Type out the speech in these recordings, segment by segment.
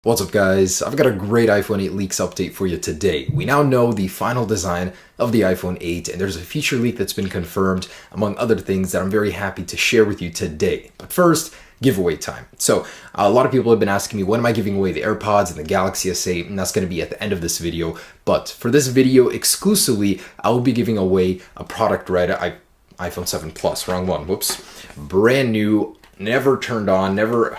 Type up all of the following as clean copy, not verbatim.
What's up guys, I've got a great iPhone 8 leaks update for you today. We now know the final design of the iPhone 8 and there's a feature leak that's been confirmed among other things that I'm very happy to share with you today. But first, giveaway time. So a lot of people have been asking me when am I giving away the AirPods and the Galaxy S8, and that's going to be at the end of this video. But for this video exclusively, I will be giving away a product iPhone 7 Plus, wrong one, whoops. Brand new, never turned on, never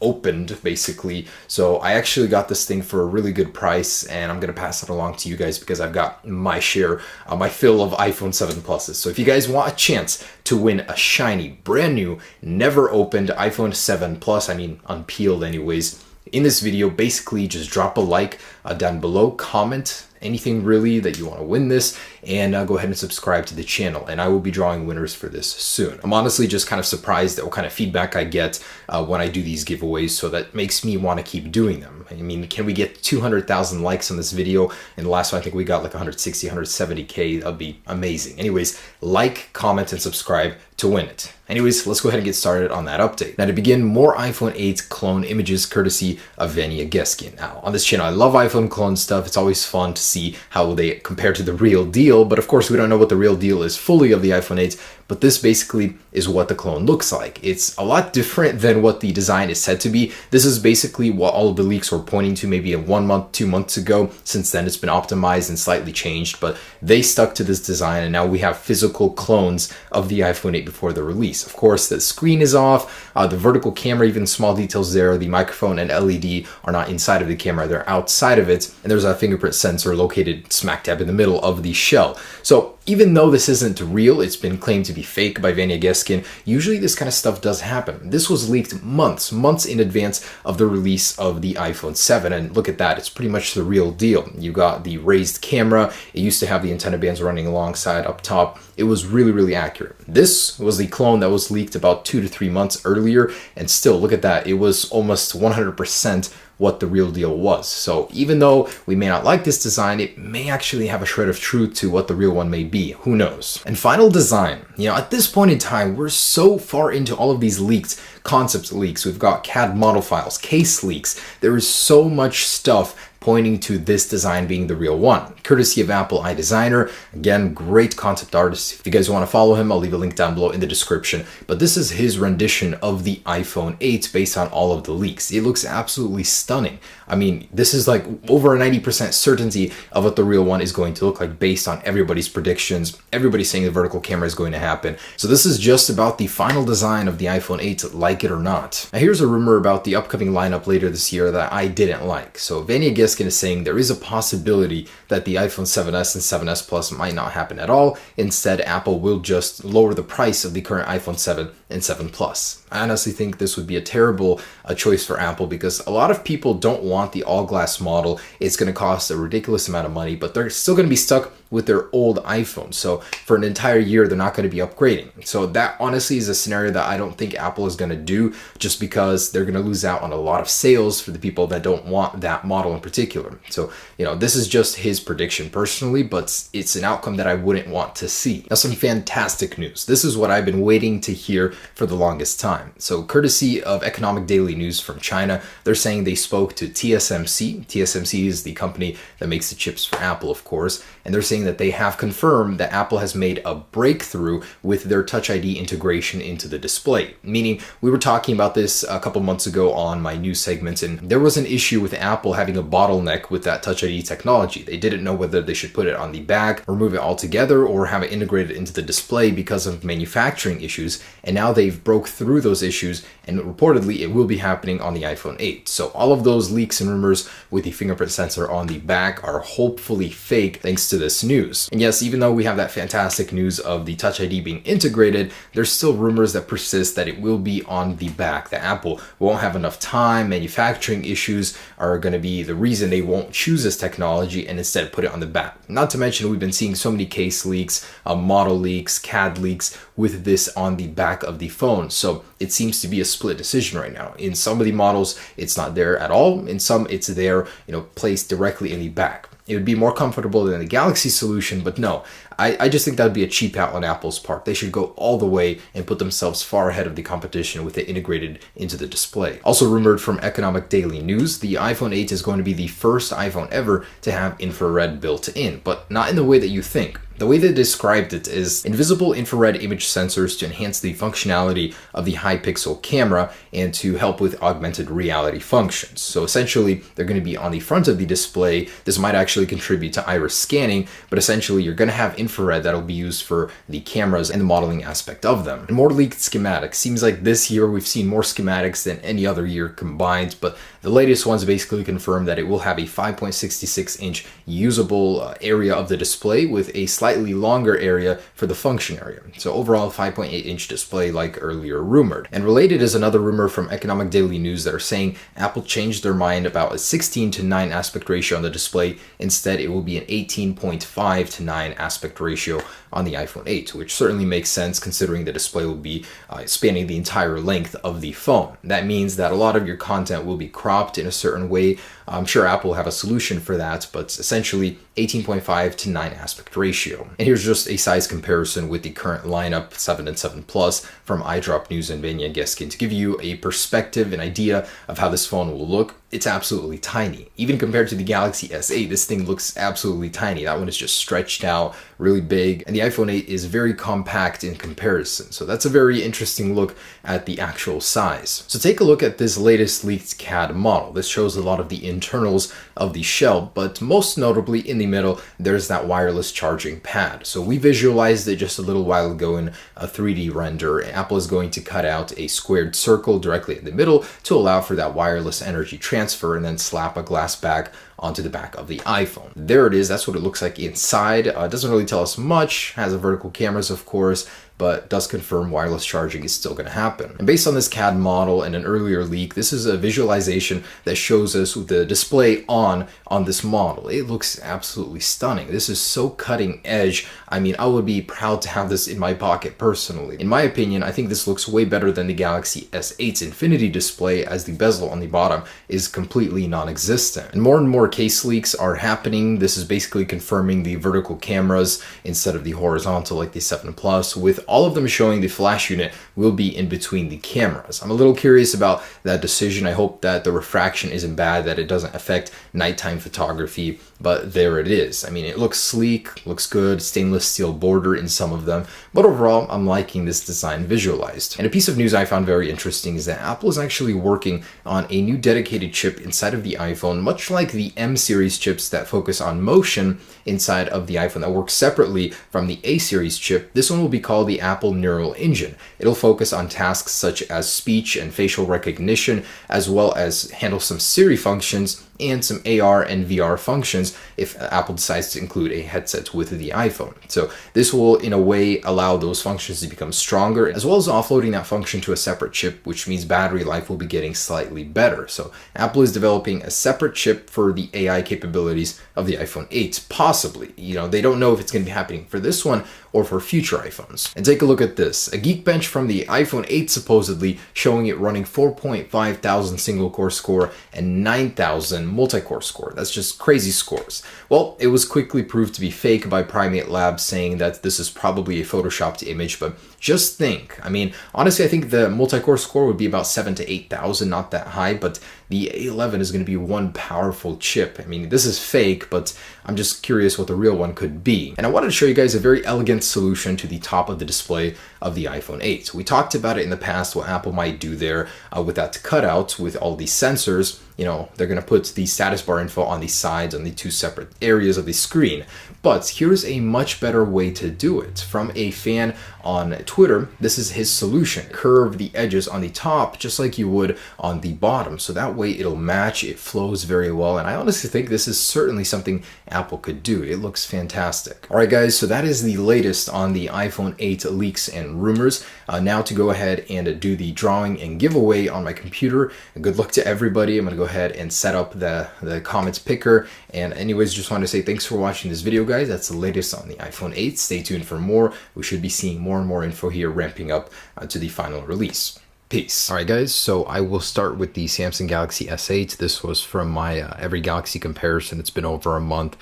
opened basically. So I actually got this thing for a really good price and I'm gonna pass it along to you guys because I've got my share, my fill of iPhone 7 Pluses. So if you guys want a chance to win a shiny, brand new, never opened iPhone 7 Plus, I mean unpeeled anyways, in this video, basically just drop a like down below, comment anything really that you want to win this, and go ahead and subscribe to the channel, and I will be drawing winners for this soon. I'm honestly just kind of surprised at what kind of feedback I get when I do these giveaways, so that makes me want to keep doing them. I mean, can we get 200,000 likes on this video? And the last one, I think we got like 160, 170K. That'd be amazing. Anyways, like, comment, and subscribe to win it. Anyways, let's go ahead and get started on that update. Now to begin, more iPhone 8 clone images courtesy of Vanya Geskin. Now on this channel, I love iPhone clone stuff. It's always fun to see how they compare to the real deal, but of course we don't know what the real deal is fully of the iPhone 8, but this basically is what the clone looks like. It's a lot different than what the design is said to be. This is basically what all of the leaks were pointing to maybe in 1 month, 2 months ago. Since then it's been optimized and slightly changed, but they stuck to this design and now we have physical clones of the iPhone 8 before the release. Of course, the screen is off, the vertical camera, even small details there, the microphone and LED are not inside of the camera, they're outside of it, and there's a fingerprint sensor located smack dab in the middle of the shell. So even though this isn't real, it's been claimed to be fake by Vanya Geskin, usually this kind of stuff does happen. This was leaked months in advance of the release of the iPhone 7, and look at that, it's pretty much the real deal. You got the raised camera, it used to have the antenna bands running alongside up top. It was really accurate. This was the clone that was leaked about 2 to 3 months earlier, and still, look at that, it was almost 100% what the real deal was. So even though we may not like this design, it may actually have a shred of truth to what the real one may be. Who knows? And final design. You know, at this point in time, we're so far into all of these leaked concept leaks. We've got CAD model files, case leaks. There is so much stuff pointing to this design being the real one, courtesy of Apple iDesigner. Again, great concept artist. If you guys want to follow him, I'll leave a link down below in the description. But this is his rendition of the iPhone 8 based on all of the leaks. It looks absolutely stunning. I mean, this is like over a 90% certainty of what the real one is going to look like based on everybody's predictions. Everybody's saying the vertical camera is going to happen. So this is just about the final design of the iPhone 8, like it or not. Now here's a rumor about the upcoming lineup later this year that I didn't like. So Vanya Geskin is saying there is a possibility that the iPhone 7s and 7s Plus might not happen at all. Instead, Apple will just lower the price of the current iPhone 7 and 7 Plus. I honestly think this would be a terrible choice for Apple because a lot of people don't want the all-glass model. It's going to cost a ridiculous amount of money, but they're still going to be stuck with their old iPhone. So for an entire year, they're not going to be upgrading. So that honestly is a scenario that I don't think Apple is going to do, just because they're going to lose out on a lot of sales for the people that don't want that model in particular. So, you know, this is just his prediction personally, but it's an outcome that I wouldn't want to see. Now, some fantastic news. This is what I've been waiting to hear for the longest time. So courtesy of Economic Daily News from China, they're saying they spoke to TSMC. TSMC is the company that makes the chips for Apple, of course, and they're saying that they have confirmed that Apple has made a breakthrough with their Touch ID integration into the display. Meaning, we were talking about this a couple months ago on my news segments, and there was an issue with Apple having a bottleneck with that Touch ID technology. They didn't know whether they should put it on the back, remove it altogether, or have it integrated into the display because of manufacturing issues, and now they've broke through those issues, and reportedly it will be happening on the iPhone 8. So all of those leaks and rumors with the fingerprint sensor on the back are hopefully fake thanks to this news. And yes, even though we have that fantastic news of the Touch ID being integrated, there's still rumors that persist that it will be on the back, that Apple won't have enough time, manufacturing issues are going to be the reason they won't choose this technology and instead put it on the back. Not to mention, we've been seeing so many case leaks, model leaks, CAD leaks with this on the back of the phone. So it seems to be a split decision right now. In some of the models, it's not there at all. In some, it's there, placed directly in the back. It would be more comfortable than the Galaxy solution, but no, I just think that would be a cheap out on Apple's part. They should go all the way and put themselves far ahead of the competition with it integrated into the display. Also rumored from Economic Daily News, the iPhone 8 is going to be the first iPhone ever to have infrared built in, but not in the way that you think. The way they described it is invisible infrared image sensors to enhance the functionality of the high pixel camera and to help with augmented reality functions. So essentially, they're going to be on the front of the display. This might actually contribute to iris scanning, but essentially you're going to have infrared that'll be used for the cameras and the modeling aspect of them. And more leaked schematics. Seems like this year we've seen more schematics than any other year combined, but the latest ones basically confirm that it will have a 5.66-inch usable area of the display with a slightly longer area for the function area. So overall 5.8-inch display like earlier rumored. And related is another rumor from Economic Daily News that are saying Apple changed their mind about a 16:9 aspect ratio on the display. Instead, it will be an 18.5:9 aspect ratio on the iPhone 8, which certainly makes sense considering the display will be spanning the entire length of the phone. That means that a lot of your content will be cropped in a certain way. I'm sure Apple will have a solution for that, but essentially 18.5:9 aspect ratio. And here's just a size comparison with the current lineup 7 and 7 Plus from iDrop News and Benya Geskin to give you a perspective, an idea of how this phone will look. It's absolutely tiny. Even compared to the Galaxy S8, this thing looks absolutely tiny. That one is just stretched out, really big, and the iPhone 8 is very compact in comparison. So that's a very interesting look at the actual size. So take a look at this latest leaked CAD model. This shows a lot of the internals of the shell, but most notably in the middle, there's that wireless charging pad. So we visualized it just a little while ago in a 3D render. Apple is going to cut out a squared circle directly in the middle to allow for that wireless energy transfer and then slap a glass back onto the back of the iPhone. There it is. That's what it looks like inside. It doesn't really tell us much. Has a vertical cameras, of course, but does confirm wireless charging is still going to happen. And based on this CAD model and an earlier leak, this is a visualization that shows us the display on this model. It looks absolutely stunning. This is so cutting edge. I mean, I would be proud to have this in my pocket personally. In my opinion, I think this looks way better than the Galaxy S8's Infinity display, as the bezel on the bottom is completely non-existent. And more case leaks are happening. This is basically confirming the vertical cameras instead of the horizontal like the 7 Plus, with all of them showing the flash unit will be in between the cameras. I'm a little curious about that decision. I hope that the refraction isn't bad, that it doesn't affect nighttime photography, but there it is. I mean, it looks sleek, looks good, stainless steel border in some of them, but overall, I'm liking this design visualized. And a piece of news I found very interesting is that Apple is actually working on a new dedicated chip inside of the iPhone, much like the M series chips that focus on motion inside of the iPhone that works separately from the A series chip. This one will be called the Apple Neural Engine. It'll focus on tasks such as speech and facial recognition, as well as handle some Siri functions and some AR and VR functions if Apple decides to include a headset with the iPhone. So this will, in a way, allow those functions to become stronger, as well as offloading that function to a separate chip, which means battery life will be getting slightly better. So Apple is developing a separate chip for the AI capabilities of the iPhone 8, possibly. You know, they don't know if it's going to be happening for this one or for future iPhones. And take a look at this. A Geekbench from the iPhone 8 supposedly showing it running 4.5 thousand single core score and 9,000 multi-core score. That's just crazy scores. Well, it was quickly proved to be fake by Primate Labs, saying that this is probably a photoshopped image, but just think. I mean, honestly, I think the multi-core score would be about 7,000 to 8,000, not that high, but the A11 is going to be one powerful chip. I mean, this is fake, but I'm just curious what the real one could be. And I wanted to show you guys a very elegant solution to the top of the display of the iPhone 8. We talked about it in the past, what Apple might do there with that cutout, with all these sensors. You know, they're going to put the status bar info on the sides, on the two separate areas of the screen. But here's a much better way to do it. From a fan on Twitter, this is his solution. Curve the edges on the top just like you would on the bottom. So that way it'll match, it flows very well. And I honestly think this is certainly something Apple could do. It looks fantastic. All right, guys, so that is the latest on the iPhone 8 leaks and rumors. Now to go ahead and do the drawing and giveaway on my computer. Good luck to everybody. I'm going to go ahead and set up the comments picker. And anyways, just want to say thanks for watching this video, guys. That's the latest on the iPhone 8. Stay tuned for more. We should be seeing more and more info here ramping up to the final release. Peace. All right, guys, so I will start with the Samsung Galaxy S8. This was from my Every Galaxy comparison. It's been over a month,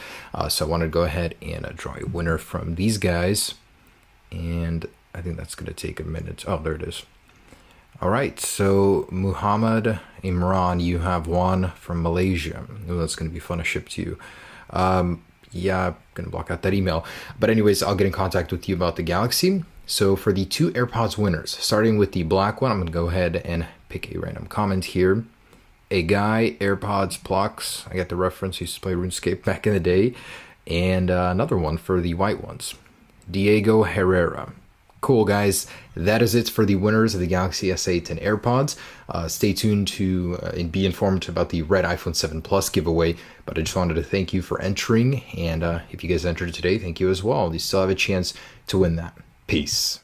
so I wanted to go ahead and draw a winner from these guys. And I think that's going to take a minute. Oh, there it is. All right, so Muhammad Imran, you have won from Malaysia. Oh, that's going to be fun to ship to you. Yeah, I'm going to block out that email. But anyways, I'll get in contact with you about the Galaxy. So for the 2 AirPods winners, starting with the black one, I'm going to go ahead and pick a random comment here. A guy, AirPods Plux. I got the reference. I used to play RuneScape back in the day. And another one for the white ones. Diego Herrera. Cool, guys. That is it for the winners of the Galaxy S8 and AirPods. Stay tuned to and be informed about the red iPhone 7 Plus giveaway. But I just wanted to thank you for entering. And if you guys entered today, thank you as well. You still have a chance to win that. Peace.